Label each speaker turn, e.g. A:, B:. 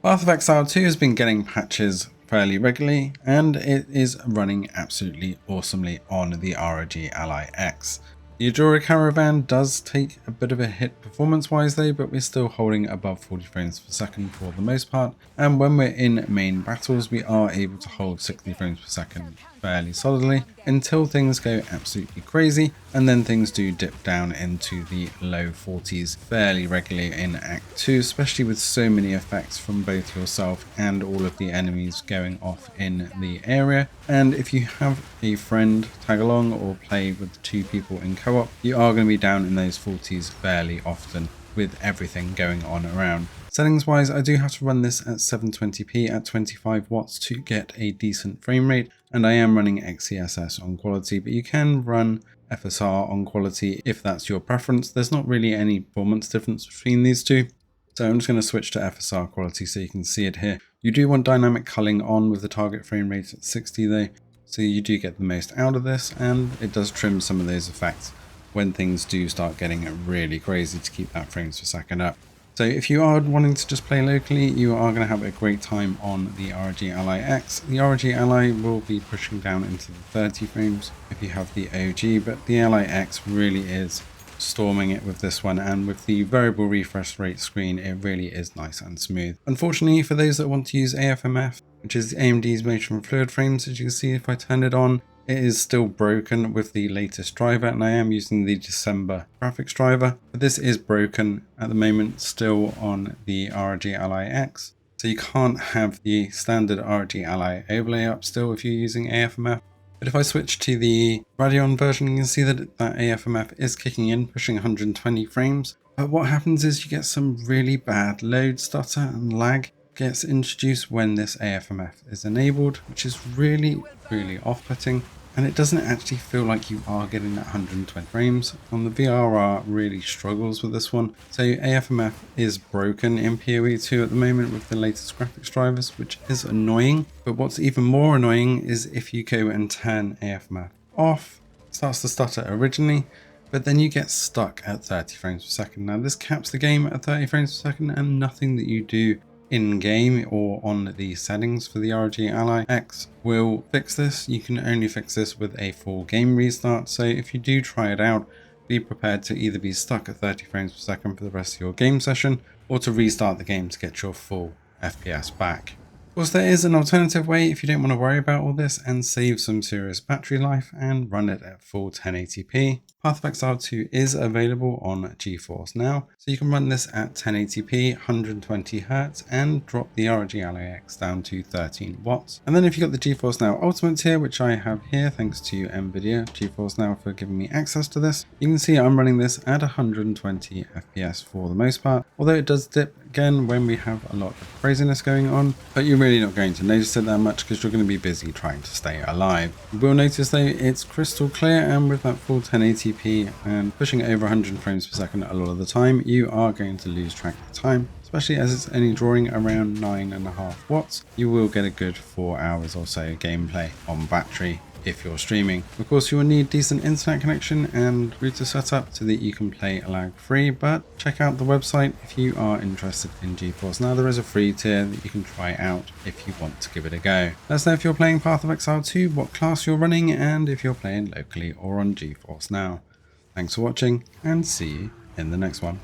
A: Path of Exile 2 has been getting patches fairly regularly, and it is running absolutely awesomely on the ROG Ally X. The Ajura Caravan does take a bit of a hit performance wise though, but we're still holding above 40 frames per second for the most part, and when we're in main battles we are able to hold 60 frames per second fairly solidly until things go absolutely crazy, and then things do dip down into the low 40s fairly regularly in Act 2, especially with so many effects from both yourself and all of the enemies going off in the area. And if you have a friend tag along or play with 2 people in co-op, you are going to be down in those 40s fairly often with everything going on around. Settings wise, I do have to run this at 720p at 25 watts to get a decent frame rate, and I am running XeSS on quality, but you can run FSR on quality if that's your preference. There's not really any performance difference between these two, so I'm just going to switch to FSR quality so you can see it here. You do want dynamic culling on with the target frame rate at 60 though, so you do get the most out of this, and it does trim some of those effects when things do start getting really crazy to keep that frames per second up. So if you are wanting to just play locally, you are going to have a great time on the ROG Ally X. The ROG Ally will be pushing down into the 30 frames if you have the OG, but the Ally X really is storming it with this one, and with the variable refresh rate screen it really is nice and smooth. Unfortunately, for those that want to use AFMF, which is AMD's motion fluid frames, as you can see if I turn it on, it is still broken with the latest driver, and I am using the December graphics driver, but this is broken at the moment still on the ROG Ally X, so you can't have the standard ROG Ally overlay up still if you're using AFMF. But if I switch to the Radeon version, you can see that AFMF is kicking in, pushing 120 frames. But what happens is you get some really bad load stutter and lag gets introduced when this AFMF is enabled, which is really off-putting, and it doesn't actually feel like you are getting that 120 frames. The VRR really struggles with this one. So AFMF is broken in PoE 2 at the moment with the latest graphics drivers, which is annoying. But what's even more annoying is if you go and turn AFMF off, it starts to stutter originally, but then you get stuck at 30 frames per second. Now this caps the game at 30 frames per second, and nothing that you do in game or on the settings for the ROG Ally X will fix this. You can only fix this with a full game restart, so if you do try it out, be prepared to either be stuck at 30 frames per second for the rest of your game session, or to restart the game to get your full FPS back. Of course, there is an alternative way if you don't want to worry about all this and save some serious battery life and run it at full 1080p. Path of Exile 2 is available on GeForce Now, so you can run this at 1080p, 120Hz, and drop the ROG Ally X down to 13 watts. And then if you've got the GeForce Now Ultimate tier, which I have here thanks to NVIDIA GeForce Now for giving me access to this, you can see I'm running this at 120 FPS for the most part, although it does dip again when we have a lot of craziness going on, but you're really not going to notice it that much because you're going to be busy trying to stay alive. You will notice though it's crystal clear, and with that full 1080p and pushing over 100 frames per second a lot of the time, you are going to lose track of time, especially as it's only drawing around 9.5 watts. You will get a good 4 hours or so gameplay on battery if you're streaming. Of course, you will need decent internet connection and router setup so that you can play lag free, but check out the website if you are interested in GeForce Now. There is a free tier that you can try out if you want to give it a go. Let us know if you're playing Path of Exile 2, what class you're running, and if you're playing locally or on GeForce Now. Thanks for watching, and see you in the next one.